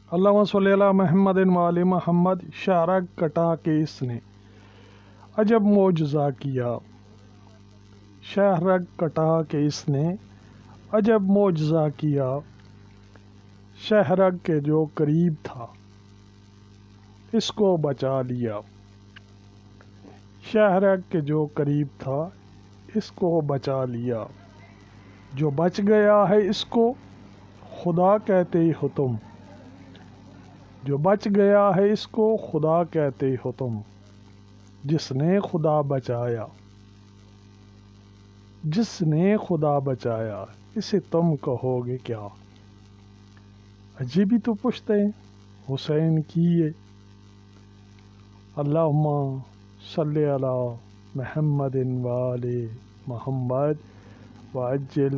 अल्लाहुम्मा सल्ली अला मुहम्मदिन व आले मोहम्मद। शाहरग कटा के इसने अजब मोजज़ा किया। शाहरग कटा के इसने अजब मोजज़ा किया। शाहरग के जो करीब था इसको बचा लिया। शाहरग के जो करीब था इसको बचा लिया। जो बच गया है इसको खुदा कहते हो तुम। जो बच गया है इसको खुदा कहते हो तुम। जिसने खुदा बचाया, जिसने खुदा बचाया इसे तुम कहोगे क्या। अजीब ही तो पूछते हैं हुसैन की ये। अल्लाहुम्मा सल्ली अला मुहम्मदिन व आले मोहम्मद व अज्जिल